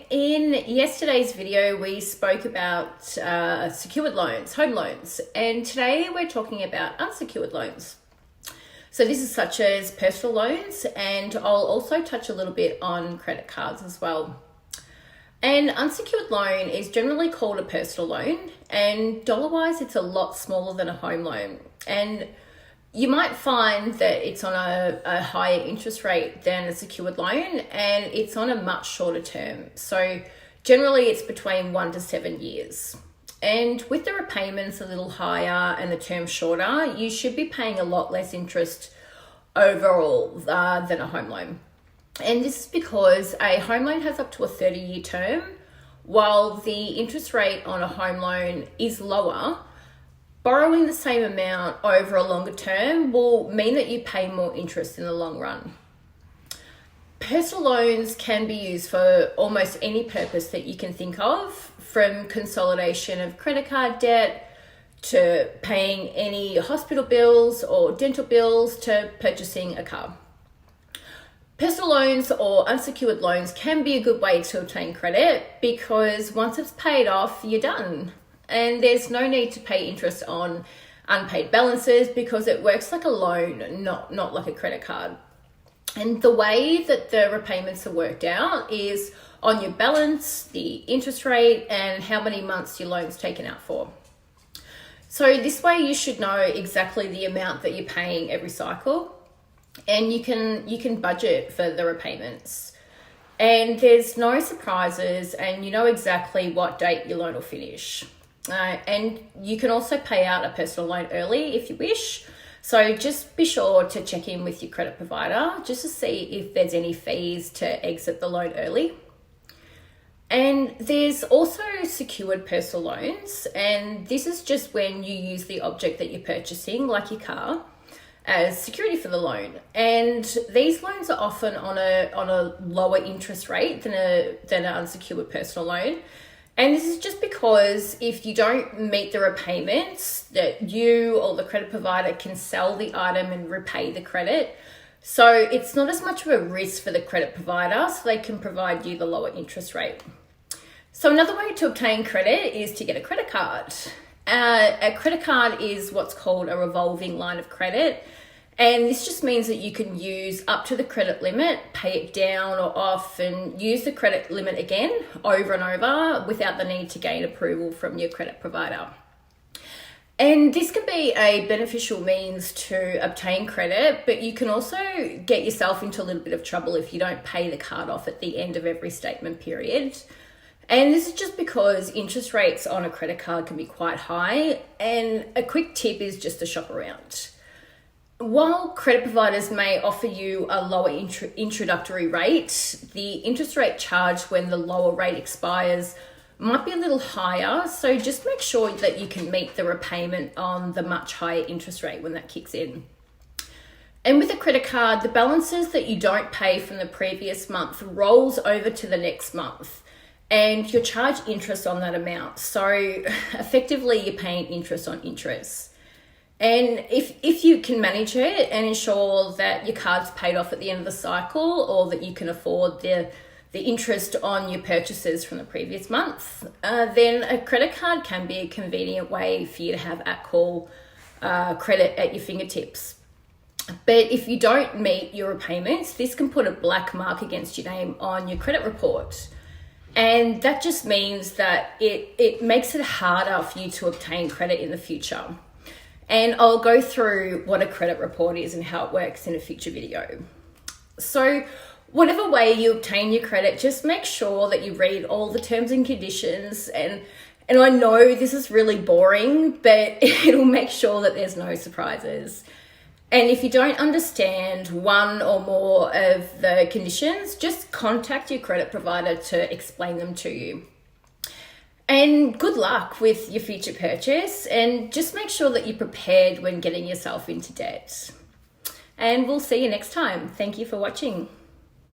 In yesterday's video, we spoke about secured loans, home loans, and today we're talking about unsecured loans. So this is such as personal loans, and I'll also touch a little bit on credit cards as well. An unsecured loan is generally called a personal loan, and dollar-wise, it's a lot smaller than a home loan. And you might find that it's on a higher interest rate than a secured loan, and it's on a much shorter term. So generally it's between 1 to 7 years. And with the repayments a little higher and the term shorter, you should be paying a lot less interest overall than a home loan. And this is because a home loan has up to a 30-year term, while the interest rate on a home loan is lower. Borrowing the same amount over a longer term will mean that you pay more interest in the long run. Personal loans can be used for almost any purpose that you can think of, from consolidation of credit card debt to paying any hospital bills or dental bills to purchasing a car. Personal loans or unsecured loans can be a good way to obtain credit because once it's paid off, you're done. And there's no need to pay interest on unpaid balances because it works like a loan, not like a credit card. And the way that the repayments are worked out is on your balance, the interest rate, and how many months your loan's taken out for. So this way you should know exactly the amount that you're paying every cycle, and you can budget for the repayments. And there's no surprises, and you know exactly what date your loan will finish. And you can also pay out a personal loan early if you wish. So just be sure to check in with your credit provider just to see if there's any fees to exit the loan early. And there's also secured personal loans, and this is just when you use the object that you're purchasing, like your car, as security for the loan. And these loans are often on a lower interest rate than an unsecured personal loan. And this is just because if you don't meet the repayments, that you or the credit provider can sell the item and repay the credit. So it's not as much of a risk for the credit provider, so they can provide you the lower interest rate. So another way to obtain credit is to get a credit card. A credit card is what's called a revolving line of credit. And this just means that you can use up to the credit limit, pay it down or off, and use the credit limit again over and over without the need to gain approval from your credit provider. And this can be a beneficial means to obtain credit, but you can also get yourself into a little bit of trouble if you don't pay the card off at the end of every statement period. And this is just because interest rates on a credit card can be quite high, and a quick tip is just to shop around. While credit providers may offer you a lower introductory rate, the interest rate charged when the lower rate expires might be a little higher, so just make sure that you can meet the repayment on the much higher interest rate when that kicks in. And with a credit card, the balances that you don't pay from the previous month rolls over to the next month, and you're charged interest on that amount. So effectively, you're paying interest on interest. And if you can manage it and ensure that your card's paid off at the end of the cycle, or that you can afford the interest on your purchases from the previous month, then a credit card can be a convenient way for you to have at-call credit at your fingertips. But if you don't meet your repayments, this can put a black mark against your name on your credit report. And that just means that it makes it harder for you to obtain credit in the future. And I'll go through what a credit report is and how it works in a future video. So whatever way you obtain your credit, just make sure that you read all the terms and conditions. And I know this is really boring, but it'll make sure that there's no surprises. And if you don't understand one or more of the conditions, just contact your credit provider to explain them to you. And good luck with your future purchase, and just make sure that you're prepared when getting yourself into debt. And we'll see you next time. Thank you for watching.